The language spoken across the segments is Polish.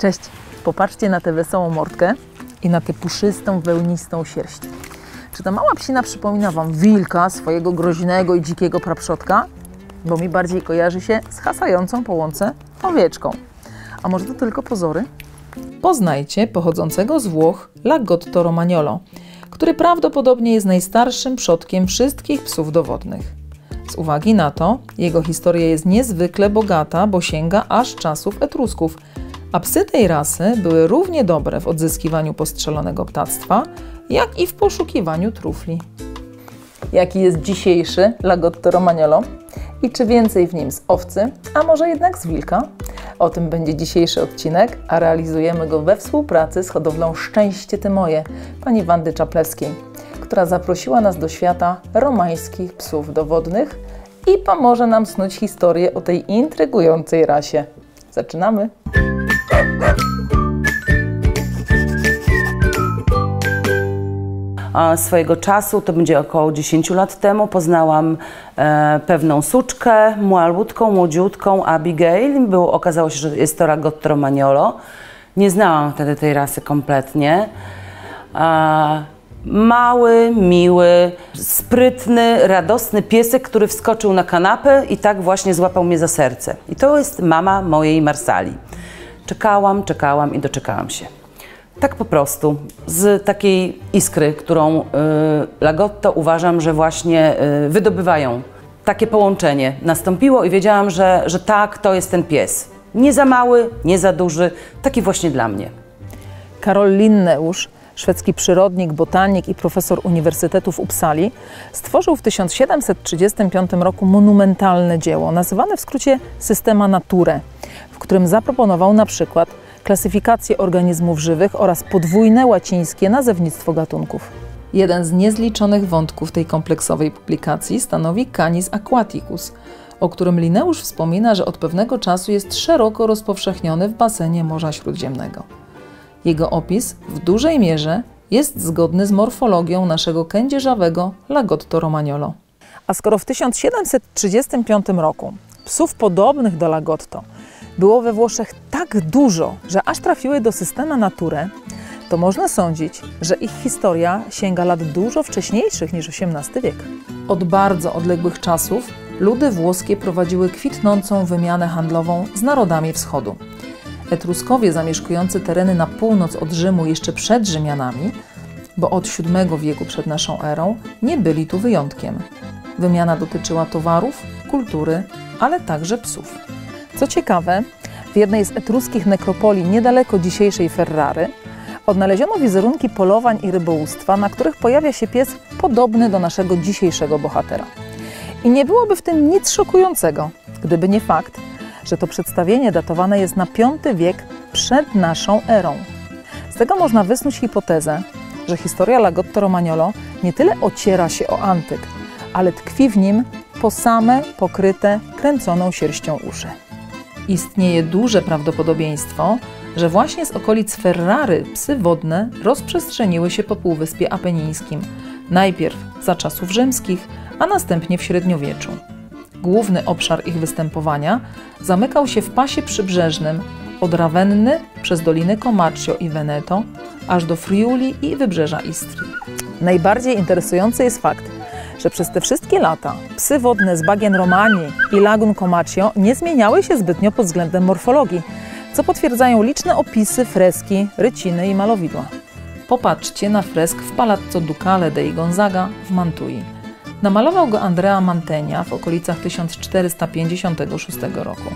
Cześć! Popatrzcie na tę wesołą mordkę i na tę puszystą, wełnistą sierść. Czy ta mała psina przypomina Wam wilka, swojego groźnego i dzikiego praprzodka? Bo mi bardziej kojarzy się z hasającą po łące owieczką. A może to tylko pozory? Poznajcie pochodzącego z Włoch Lagotto Romagnolo, który prawdopodobnie jest najstarszym przodkiem wszystkich psów dowodnych. Z uwagi na to, jego historia jest niezwykle bogata, bo sięga aż czasów Etrusków, a psy tej rasy były równie dobre w odzyskiwaniu postrzelonego ptactwa, jak i w poszukiwaniu trufli. Jaki jest dzisiejszy Lagotto Romagnolo? I czy więcej w nim z owcy, a może jednak z wilka? O tym będzie dzisiejszy odcinek, a realizujemy go we współpracy z hodowlą Szczęście Ty Moje, pani Wandy Czaplewskiej, która zaprosiła nas do świata romańskich psów dowodnych i pomoże nam snuć historię o tej intrygującej rasie. Zaczynamy! Swojego czasu, to będzie około 10 lat temu, poznałam pewną suczkę, malutką, młodziutką, Abigail. Okazało się, że jest to Lagotto Romagnolo. Nie znałam wtedy tej rasy kompletnie. Mały, miły, sprytny, radosny piesek, który wskoczył na kanapę i tak właśnie złapał mnie za serce. I to jest mama mojej Marsali. Czekałam i doczekałam się. Tak po prostu, z takiej iskry, którą Lagotto uważam, że właśnie wydobywają. Takie połączenie nastąpiło i wiedziałam, że tak, to jest ten pies. Nie za mały, nie za duży, taki właśnie dla mnie. Karol Linneusz, szwedzki przyrodnik, botanik i profesor Uniwersytetu w Uppsali, stworzył w 1735 roku monumentalne dzieło, nazywane w skrócie Systema Naturae, w którym zaproponował na przykład klasyfikację organizmów żywych oraz podwójne łacińskie nazewnictwo gatunków. Jeden z niezliczonych wątków tej kompleksowej publikacji stanowi Canis aquaticus, o którym Linneusz wspomina, że od pewnego czasu jest szeroko rozpowszechniony w basenie Morza Śródziemnego. Jego opis w dużej mierze jest zgodny z morfologią naszego kędzierzawego Lagotto Romagnolo. A skoro w 1735 roku psów podobnych do Lagotto było we Włoszech tak dużo, że aż trafiły do Systema Naturae, to można sądzić, że ich historia sięga lat dużo wcześniejszych niż XVIII wiek. Od bardzo odległych czasów ludy włoskie prowadziły kwitnącą wymianę handlową z narodami wschodu. Etruskowie zamieszkujący tereny na północ od Rzymu jeszcze przed Rzymianami, bo od VII wieku przed naszą erą, nie byli tu wyjątkiem. Wymiana dotyczyła towarów, kultury, ale także psów. Co ciekawe, w jednej z etruskich nekropolii niedaleko dzisiejszej Ferrary odnaleziono wizerunki polowań i rybołówstwa, na których pojawia się pies podobny do naszego dzisiejszego bohatera. I nie byłoby w tym nic szokującego, gdyby nie fakt, że to przedstawienie datowane jest na V wiek przed naszą erą. Z tego można wysnuć hipotezę, że historia Lagotto Romagnolo nie tyle ociera się o antyk, ale tkwi w nim po same pokryte kręconą sierścią uszy. Istnieje duże prawdopodobieństwo, że właśnie z okolic Ferrary psy wodne rozprzestrzeniły się po Półwyspie Apenińskim, najpierw za czasów rzymskich, a następnie w średniowieczu. Główny obszar ich występowania zamykał się w pasie przybrzeżnym od Ravenny przez doliny Comacchio i Veneto, aż do Friuli i wybrzeża Istrii. Najbardziej interesujący jest fakt, że przez te wszystkie lata psy wodne z bagien Romanii i lagun Comacchio nie zmieniały się zbytnio pod względem morfologii, co potwierdzają liczne opisy, freski, ryciny i malowidła. Popatrzcie na fresk w Palazzo Ducale dei Gonzaga w Mantui. Namalował go Andrea Mantegna w okolicach 1456 roku.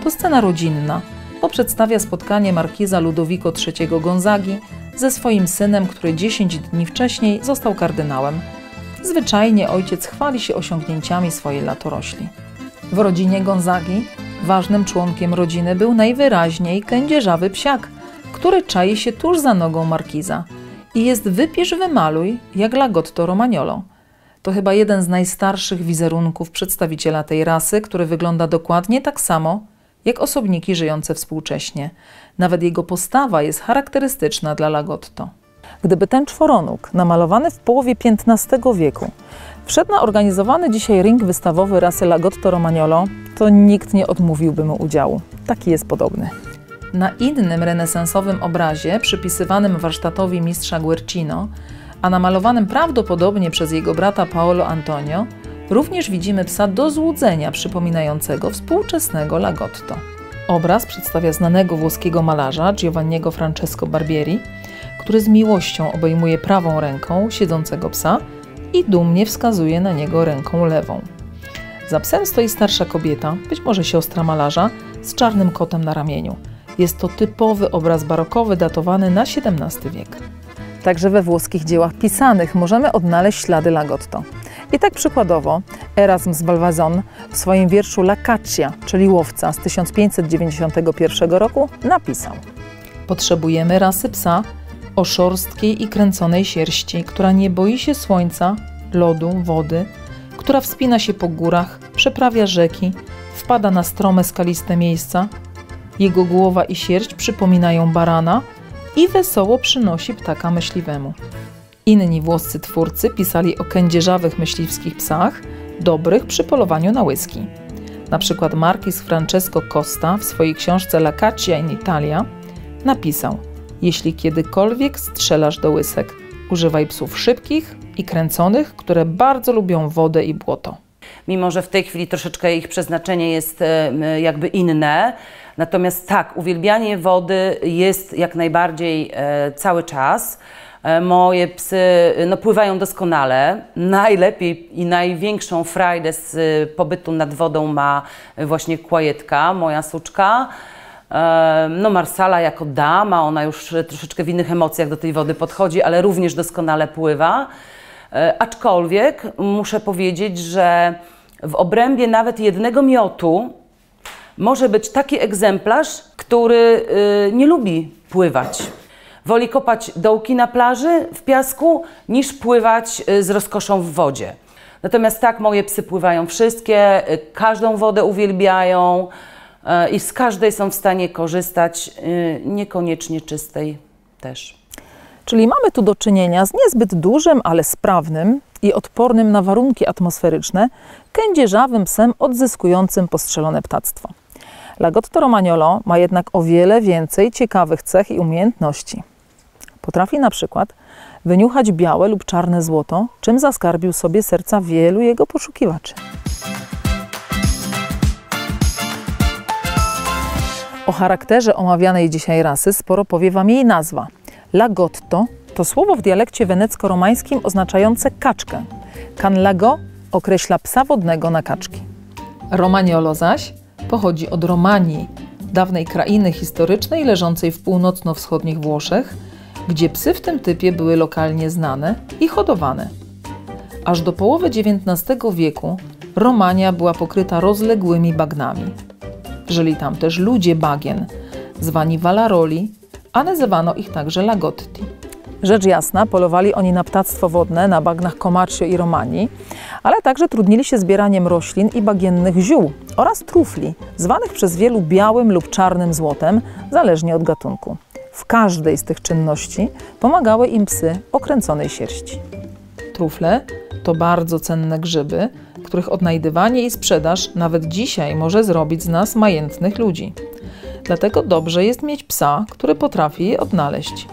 To scena rodzinna, bo przedstawia spotkanie markiza Ludovico III Gonzagi ze swoim synem, który 10 dni wcześniej został kardynałem. Zwyczajnie ojciec chwali się osiągnięciami swojej latorośli. W rodzinie Gonzagi ważnym członkiem rodziny był najwyraźniej kędzierzawy psiak, który czai się tuż za nogą markiza i jest wypisz wymaluj jak Lagotto Romagnolo. To chyba jeden z najstarszych wizerunków przedstawiciela tej rasy, który wygląda dokładnie tak samo jak osobniki żyjące współcześnie. Nawet jego postawa jest charakterystyczna dla Lagotto. Gdyby ten czworonóg, namalowany w połowie XV wieku, wszedł na organizowany dzisiaj ring wystawowy rasy Lagotto Romagnolo, to nikt nie odmówiłby mu udziału. Taki jest podobny. Na innym renesansowym obrazie przypisywanym warsztatowi mistrza Guercino, a namalowanym prawdopodobnie przez jego brata Paolo Antonio, również widzimy psa do złudzenia przypominającego współczesnego Lagotto. Obraz przedstawia znanego włoskiego malarza Giovanniego Francesco Barbieri, który z miłością obejmuje prawą ręką siedzącego psa i dumnie wskazuje na niego ręką lewą. Za psem stoi starsza kobieta, być może siostra malarza, z czarnym kotem na ramieniu. Jest to typowy obraz barokowy datowany na XVII wiek. Także we włoskich dziełach pisanych możemy odnaleźć ślady Lagotto. I tak przykładowo Erasm z Valvasone w swoim wierszu La Caccia, czyli łowca z 1591 roku napisał: potrzebujemy rasy psa o szorstkiej i kręconej sierści, która nie boi się słońca, lodu, wody, która wspina się po górach, przeprawia rzeki, wpada na strome, skaliste miejsca. Jego głowa i sierść przypominają barana i wesoło przynosi ptaka myśliwemu. Inni włoscy twórcy pisali o kędzierzawych myśliwskich psach, dobrych przy polowaniu na łyski. Na przykład markiz Francesco Costa w swojej książce La Caccia in Italia napisał: jeśli kiedykolwiek strzelasz do łysek, używaj psów szybkich i kręconych, które bardzo lubią wodę i błoto. Mimo że w tej chwili troszeczkę ich przeznaczenie jest jakby inne, natomiast tak, uwielbianie wody jest jak najbardziej cały czas. Moje psy pływają doskonale. Najlepiej i największą frajdę z pobytu nad wodą ma właśnie Kłajetka, moja suczka. Marsala jako dama, ona już troszeczkę w innych emocjach do tej wody podchodzi, ale również doskonale pływa. Aczkolwiek muszę powiedzieć, że w obrębie nawet jednego miotu może być taki egzemplarz, który nie lubi pływać. Woli kopać dołki na plaży w piasku, niż pływać z rozkoszą w wodzie. Natomiast tak, moje psy pływają wszystkie, każdą wodę uwielbiają i z każdej są w stanie korzystać, niekoniecznie czystej też. Czyli mamy tu do czynienia z niezbyt dużym, ale sprawnym i odpornym na warunki atmosferyczne, kędzierzawym psem odzyskującym postrzelone ptactwo. Lagotto Romagnolo ma jednak o wiele więcej ciekawych cech i umiejętności. Potrafi na przykład wyniuchać białe lub czarne złoto, czym zaskarbił sobie serca wielu jego poszukiwaczy. O charakterze omawianej dzisiaj rasy sporo powie Wam jej nazwa. Lagotto to słowo w dialekcie wenecko-romańskim oznaczające kaczkę. Can lago określa psa wodnego na kaczki. Romagnolo zaś pochodzi od Romanii, dawnej krainy historycznej leżącej w północno-wschodnich Włoszech, gdzie psy w tym typie były lokalnie znane i hodowane. Aż do połowy XIX wieku Romania była pokryta rozległymi bagnami. Żyli tam też ludzie bagien, zwani Valaroli, a nazywano ich także Lagotti. Rzecz jasna, polowali oni na ptactwo wodne na bagnach Comacchio i Romanii, ale także trudnili się zbieraniem roślin i bagiennych ziół oraz trufli, zwanych przez wielu białym lub czarnym złotem, zależnie od gatunku. W każdej z tych czynności pomagały im psy o kręconej sierści. Trufle to bardzo cenne grzyby, których odnajdywanie i sprzedaż nawet dzisiaj może zrobić z nas majętnych ludzi. Dlatego dobrze jest mieć psa, który potrafi je odnaleźć.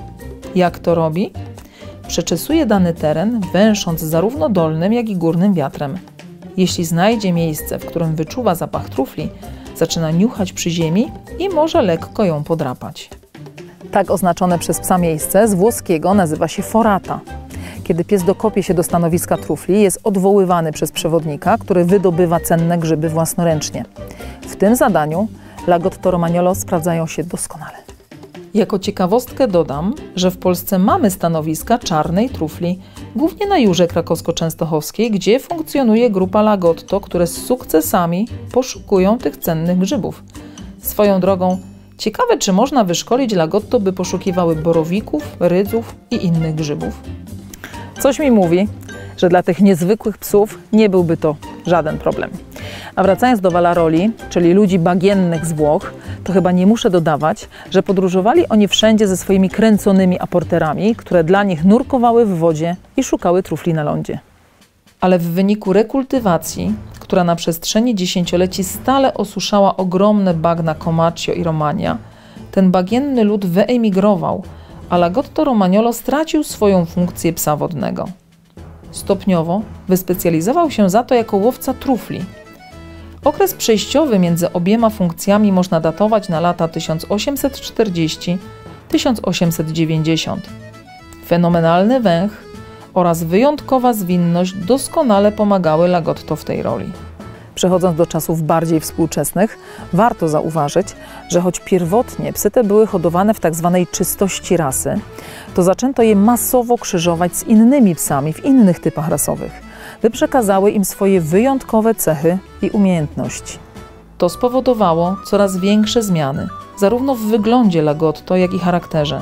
Jak to robi? Przeczesuje dany teren, węsząc zarówno dolnym, jak i górnym wiatrem. Jeśli znajdzie miejsce, w którym wyczuwa zapach trufli, zaczyna niuchać przy ziemi i może lekko ją podrapać. Tak oznaczone przez psa miejsce z włoskiego nazywa się forata. Kiedy pies dokopie się do stanowiska trufli, jest odwoływany przez przewodnika, który wydobywa cenne grzyby własnoręcznie. W tym zadaniu Lagotto Romagnolo sprawdzają się doskonale. Jako ciekawostkę dodam, że w Polsce mamy stanowiska czarnej trufli, głównie na Jurze Krakowsko-Częstochowskiej, gdzie funkcjonuje grupa Lagotto, które z sukcesami poszukują tych cennych grzybów. Swoją drogą, ciekawe, czy można wyszkolić Lagotto, by poszukiwały borowików, rydzów i innych grzybów. Coś mi mówi, że dla tych niezwykłych psów nie byłby to żaden problem. A wracając do Valaroli, czyli ludzi bagiennych z Włoch, to chyba nie muszę dodawać, że podróżowali oni wszędzie ze swoimi kręconymi aporterami, które dla nich nurkowały w wodzie i szukały trufli na lądzie. Ale w wyniku rekultywacji, która na przestrzeni dziesięcioleci stale osuszała ogromne bagna Comacchio i Romania, ten bagienny lud wyemigrował, a Lagotto Romagnolo stracił swoją funkcję psa wodnego. Stopniowo wyspecjalizował się za to jako łowca trufli. Okres przejściowy między obiema funkcjami można datować na lata 1840–1890. Fenomenalny węch oraz wyjątkowa zwinność doskonale pomagały Lagotto w tej roli. Przechodząc do czasów bardziej współczesnych, warto zauważyć, że choć pierwotnie psy te były hodowane w tzw. czystości rasy, to zaczęto je masowo krzyżować z innymi psami w innych typach rasowych, by przekazały im swoje wyjątkowe cechy i umiejętności. To spowodowało coraz większe zmiany, zarówno w wyglądzie Lagotto, jak i charakterze.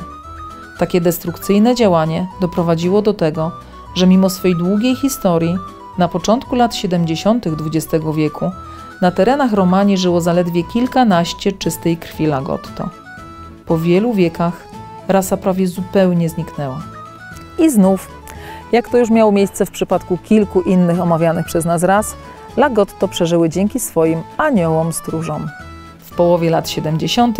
Takie destrukcyjne działanie doprowadziło do tego, że mimo swej długiej historii, na początku lat 70. XX wieku na terenach Romanii żyło zaledwie kilkanaście czystej krwi Lagotto. Po wielu wiekach rasa prawie zupełnie zniknęła. I znów, jak to już miało miejsce w przypadku kilku innych omawianych przez nas ras, Lagotto przeżyły dzięki swoim aniołom stróżom. W połowie lat 70.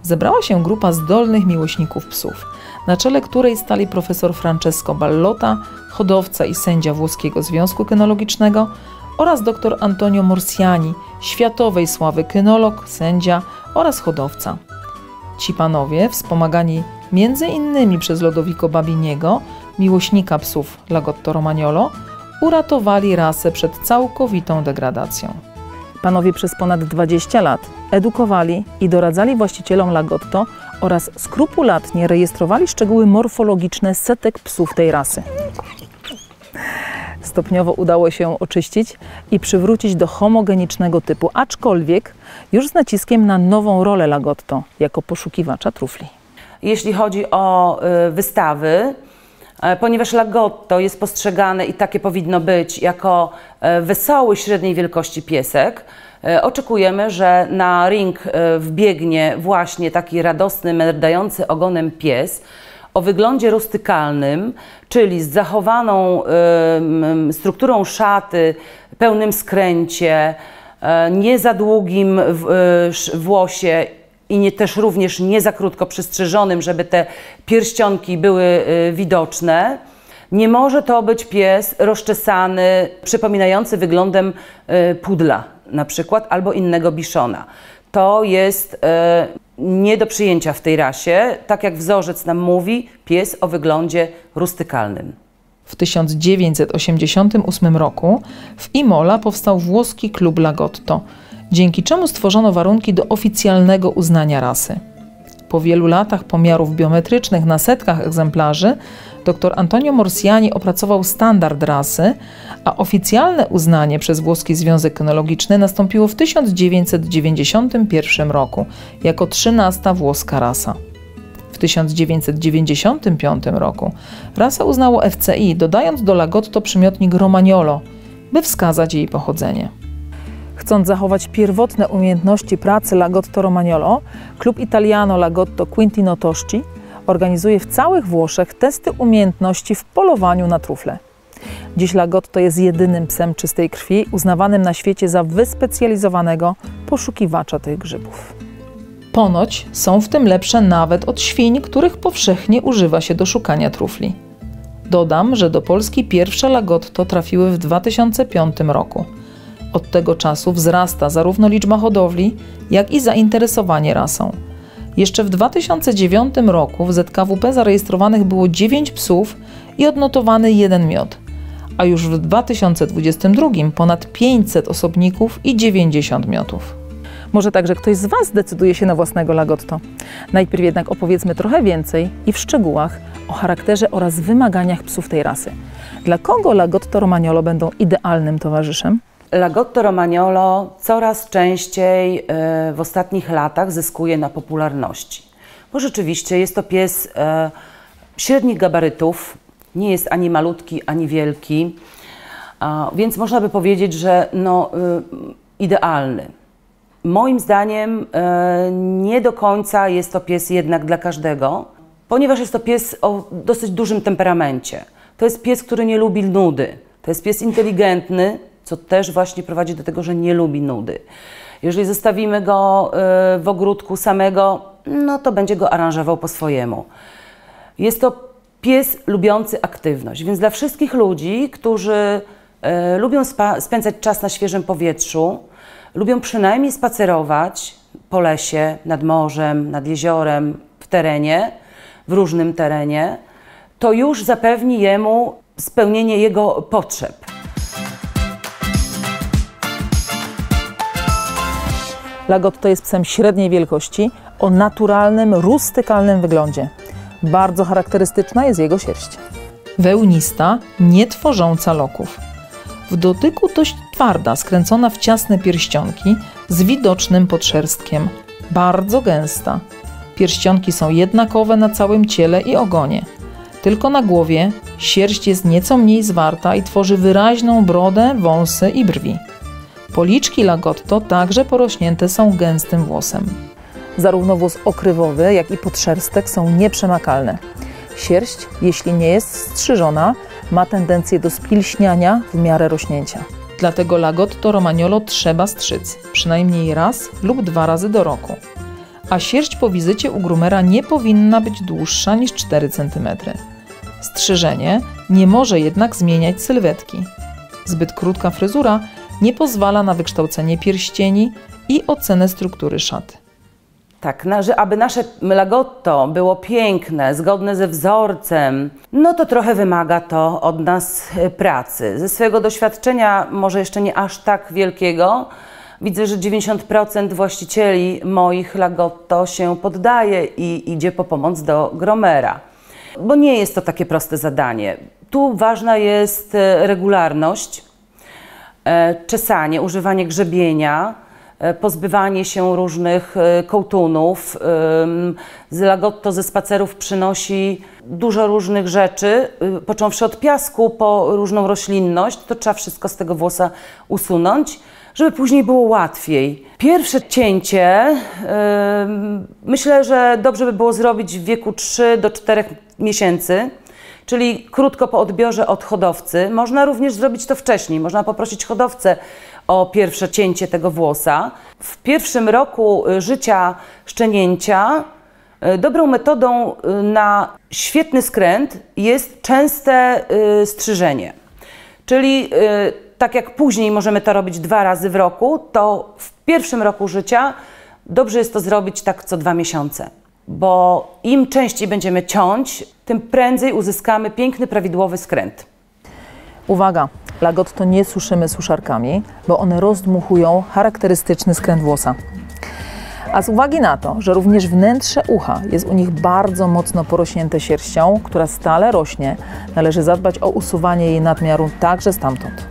zebrała się grupa zdolnych miłośników psów, na czele której stali profesor Francesco Ballotta, hodowca i sędzia Włoskiego Związku Kynologicznego, oraz dr Antonio Morsiani, światowej sławy kynolog, sędzia oraz hodowca. Ci panowie, wspomagani m.in. przez Lodovico Babiniego, miłośnika psów Lagotto Romagnolo, uratowali rasę przed całkowitą degradacją. Panowie przez ponad 20 lat edukowali i doradzali właścicielom Lagotto oraz skrupulatnie rejestrowali szczegóły morfologiczne setek psów tej rasy. Stopniowo udało się oczyścić i przywrócić do homogenicznego typu, aczkolwiek już z naciskiem na nową rolę Lagotto jako poszukiwacza trufli. Jeśli chodzi o wystawy, ponieważ Lagotto jest postrzegane i takie powinno być jako wesoły, średniej wielkości piesek, oczekujemy, że na ring wbiegnie właśnie taki radosny, merdający ogonem pies o wyglądzie rustykalnym, czyli z zachowaną strukturą szaty, pełnym skręcie, nie za długim włosie i też również nie za krótko przystrzyżonym, żeby te pierścionki były widoczne. Nie może to być pies rozczesany, przypominający wyglądem pudla na przykład, albo innego biszona. To jest nie do przyjęcia w tej rasie. Tak jak wzorzec nam mówi, pies o wyglądzie rustykalnym. W 1988 roku w Imola powstał włoski klub Lagotto, dzięki czemu stworzono warunki do oficjalnego uznania rasy. Po wielu latach pomiarów biometrycznych na setkach egzemplarzy dr Antonio Morsiani opracował standard rasy, a oficjalne uznanie przez Włoski Związek Kynologiczny nastąpiło w 1991 roku jako 13. włoska rasa. W 1995 roku rasę uznało FCI, dodając do Lagotto przymiotnik Romagnolo, by wskazać jej pochodzenie. Chcąc zachować pierwotne umiejętności pracy Lagotto Romagnolo, klub Italiano Lagotto Quintino Tosci organizuje w całych Włoszech testy umiejętności w polowaniu na trufle. Dziś Lagotto jest jedynym psem czystej krwi uznawanym na świecie za wyspecjalizowanego poszukiwacza tych grzybów. Ponoć są w tym lepsze nawet od świń, których powszechnie używa się do szukania trufli. Dodam, że do Polski pierwsze Lagotto trafiły w 2005 roku. Od tego czasu wzrasta zarówno liczba hodowli, jak i zainteresowanie rasą. Jeszcze w 2009 roku w ZKWP zarejestrowanych było 9 psów i odnotowany 1 miod, a już w 2022 ponad 500 osobników i 90 miotów. Może także ktoś z Was decyduje się na własnego Lagotto. Najpierw jednak opowiedzmy trochę więcej i w szczegółach o charakterze oraz wymaganiach psów tej rasy. Dla kogo Lagotto Romagnolo będą idealnym towarzyszem? Lagotto Romagnolo coraz częściej w ostatnich latach zyskuje na popularności. Bo rzeczywiście jest to pies średnich gabarytów, nie jest ani malutki, ani wielki, więc można by powiedzieć, że idealny. Moim zdaniem nie do końca jest to pies jednak dla każdego, ponieważ jest to pies o dosyć dużym temperamencie. To jest pies, który nie lubi nudy. To jest pies inteligentny, co też właśnie prowadzi do tego, że nie lubi nudy. Jeżeli zostawimy go w ogródku samego, no to będzie go aranżował po swojemu. Jest to pies lubiący aktywność, więc dla wszystkich ludzi, którzy lubią spędzać czas na świeżym powietrzu, lubią przynajmniej spacerować po lesie, nad morzem, nad jeziorem, w terenie, w różnym terenie, to już zapewni jemu spełnienie jego potrzeb. Lagotto jest psem średniej wielkości, o naturalnym, rustykalnym wyglądzie. Bardzo charakterystyczna jest jego sierść. Wełnista, nie tworząca loków. W dotyku dość twarda, skręcona w ciasne pierścionki z widocznym podszerstkiem. Bardzo gęsta. Pierścionki są jednakowe na całym ciele i ogonie. Tylko na głowie sierść jest nieco mniej zwarta i tworzy wyraźną brodę, wąsy i brwi. Policzki Lagotto także porośnięte są gęstym włosem. Zarówno włos okrywowy, jak i podszerstek są nieprzemakalne. Sierść, jeśli nie jest strzyżona, ma tendencję do spilśniania w miarę rośnięcia. Dlatego Lagotto Romagnolo trzeba strzyc, przynajmniej raz lub 2 razy do roku. A sierść po wizycie u groomera nie powinna być dłuższa niż 4 cm. Strzyżenie nie może jednak zmieniać sylwetki. Zbyt krótka fryzura nie pozwala na wykształcenie pierścieni i ocenę struktury szaty. Tak, aby nasze Lagotto było piękne, zgodne ze wzorcem, no to trochę wymaga to od nas pracy. Ze swojego doświadczenia, może jeszcze nie aż tak wielkiego, widzę, że 90% właścicieli moich Lagotto się poddaje i idzie po pomoc do groomera. Bo nie jest to takie proste zadanie. Tu ważna jest regularność, czesanie, używanie grzebienia, pozbywanie się różnych kołtunów. Lagotto ze spacerów przynosi dużo różnych rzeczy, począwszy od piasku po różną roślinność, to trzeba wszystko z tego włosa usunąć, żeby później było łatwiej. Pierwsze cięcie myślę, że dobrze by było zrobić w wieku 3 do 4 miesięcy, czyli krótko po odbiorze od hodowcy. Można również zrobić to wcześniej, można poprosić hodowcę o pierwsze cięcie tego włosa. W pierwszym roku życia szczenięcia dobrą metodą na świetny skręt jest częste strzyżenie. Czyli tak jak później możemy to robić 2 razy w roku, to w pierwszym roku życia dobrze jest to zrobić tak co 2 miesiące. Bo im częściej będziemy ciąć, tym prędzej uzyskamy piękny, prawidłowy skręt. Uwaga! Lagotto nie suszymy suszarkami, bo one rozdmuchują charakterystyczny skręt włosa. A z uwagi na to, że również wnętrze ucha jest u nich bardzo mocno porośnięte sierścią, która stale rośnie, należy zadbać o usuwanie jej nadmiaru także stamtąd.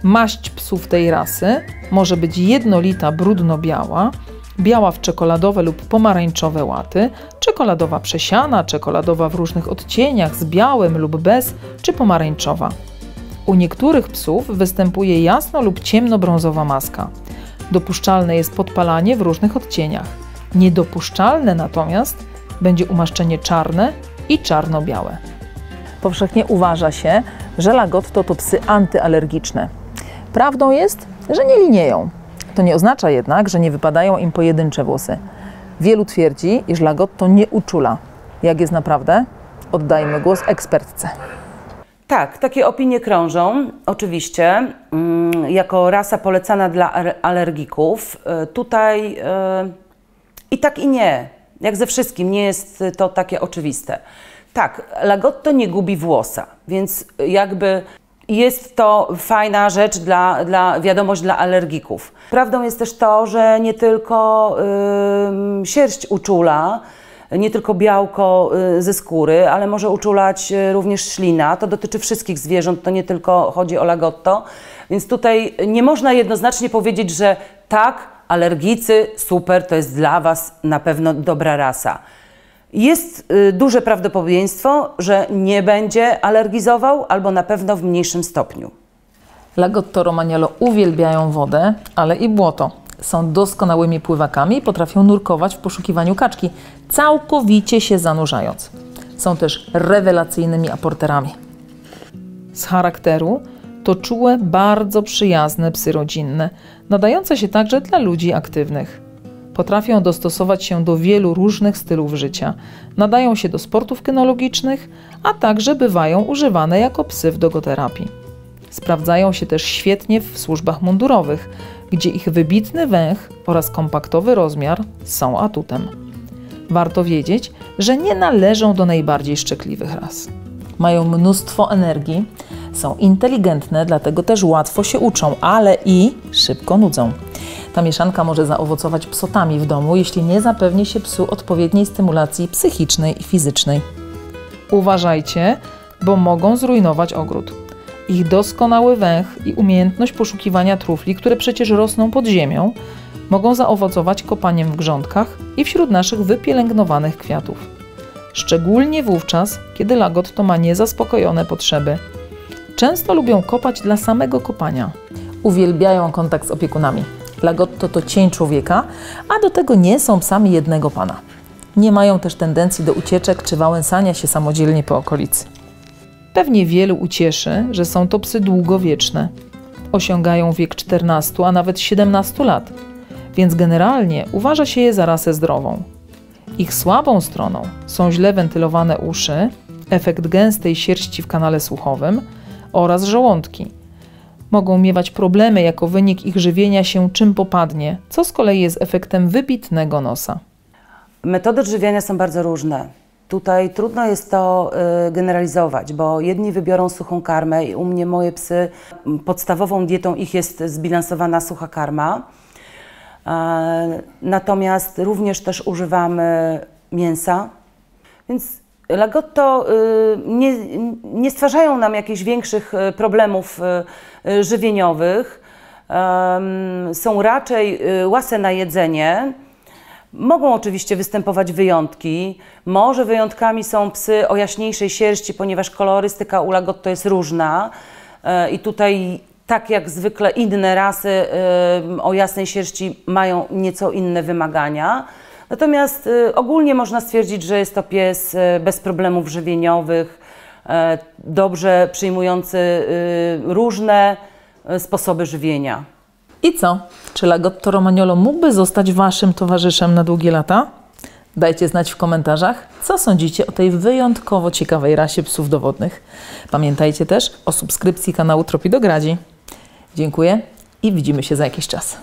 Maść psów tej rasy może być jednolita brudno-biała, biała w czekoladowe lub pomarańczowe łaty, czekoladowa przesiana, czekoladowa w różnych odcieniach z białym lub bez, czy pomarańczowa. U niektórych psów występuje jasno lub ciemnobrązowa maska. Dopuszczalne jest podpalanie w różnych odcieniach. Niedopuszczalne natomiast będzie umaszczenie czarne i czarno-białe. Powszechnie uważa się, że Lagotto to psy antyalergiczne. Prawdą jest, że nie linieją. To nie oznacza jednak, że nie wypadają im pojedyncze włosy. Wielu twierdzi, iż Lagotto nie uczula. Jak jest naprawdę? Oddajmy głos ekspertce. Tak, takie opinie krążą, oczywiście, jako rasa polecana dla alergików. Tutaj i tak i nie, jak ze wszystkim, nie jest to takie oczywiste. Tak, Lagotto nie gubi włosa, więc jakby jest to fajna rzecz, wiadomość dla alergików. Prawdą jest też to, że nie tylko sierść uczula, nie tylko białko ze skóry, ale może uczulać również ślina. To dotyczy wszystkich zwierząt, to nie tylko chodzi o Lagotto. Więc tutaj nie można jednoznacznie powiedzieć, że tak, alergicy, super, to jest dla Was na pewno dobra rasa. Jest duże prawdopodobieństwo, że nie będzie alergizował, albo na pewno w mniejszym stopniu. Lagotto Romagnolo uwielbiają wodę, ale i błoto. Są doskonałymi pływakami i potrafią nurkować w poszukiwaniu kaczki, całkowicie się zanurzając. Są też rewelacyjnymi aporterami. Z charakteru To czułe, bardzo przyjazne psy rodzinne, nadające się także dla ludzi aktywnych. Potrafią dostosować się do wielu różnych stylów życia. Nadają się do sportów kynologicznych, a także bywają używane jako psy w dogoterapii. Sprawdzają się też świetnie w służbach mundurowych, gdzie ich wybitny węch oraz kompaktowy rozmiar są atutem. Warto wiedzieć, że nie należą do najbardziej szczekliwych ras. Mają mnóstwo energii, są inteligentne, dlatego też łatwo się uczą, ale i szybko nudzą. Ta mieszanka może zaowocować psotami w domu, jeśli nie zapewni się psu odpowiedniej stymulacji psychicznej i fizycznej. Uważajcie, bo mogą zrujnować ogród. Ich doskonały węch i umiejętność poszukiwania trufli, które przecież rosną pod ziemią, mogą zaowocować kopaniem w grządkach i wśród naszych wypielęgnowanych kwiatów. Szczególnie wówczas, kiedy lagotto ma niezaspokojone potrzeby. Często lubią kopać dla samego kopania. Uwielbiają kontakt z opiekunami. Lagotto to cień człowieka, a do tego nie są psami jednego pana. Nie mają też tendencji do ucieczek czy wałęsania się samodzielnie po okolicy. Pewnie wielu ucieszy, że są to psy długowieczne. Osiągają wiek 14, a nawet 17 lat, więc generalnie uważa się je za rasę zdrową. Ich słabą stroną są źle wentylowane uszy, efekt gęstej sierści w kanale słuchowym oraz żołądki. Mogą miewać problemy jako wynik ich żywienia się czym popadnie, co z kolei jest efektem wybitnego nosa. Metody odżywiania są bardzo różne. Tutaj trudno jest to generalizować, bo jedni wybiorą suchą karmę i u mnie moje psy, podstawową dietą ich jest zbilansowana sucha karma. Natomiast również też używamy mięsa, więc lagotto nie stwarzają nam jakichś większych problemów żywieniowych. Są raczej łase na jedzenie. Mogą oczywiście występować wyjątki. Może wyjątkami są psy o jaśniejszej sierści, ponieważ kolorystyka u lagotto jest różna i tutaj tak jak zwykle inne rasy o jasnej sierści mają nieco inne wymagania. Natomiast ogólnie można stwierdzić, że jest to pies bez problemów żywieniowych, dobrze przyjmujący różne sposoby żywienia. I co? Czy lagotto romagnolo mógłby zostać Waszym towarzyszem na długie lata? Dajcie znać w komentarzach, co sądzicie o tej wyjątkowo ciekawej rasie psów dowodnych. Pamiętajcie też o subskrypcji kanału Tropidogradzi. Dziękuję i widzimy się za jakiś czas.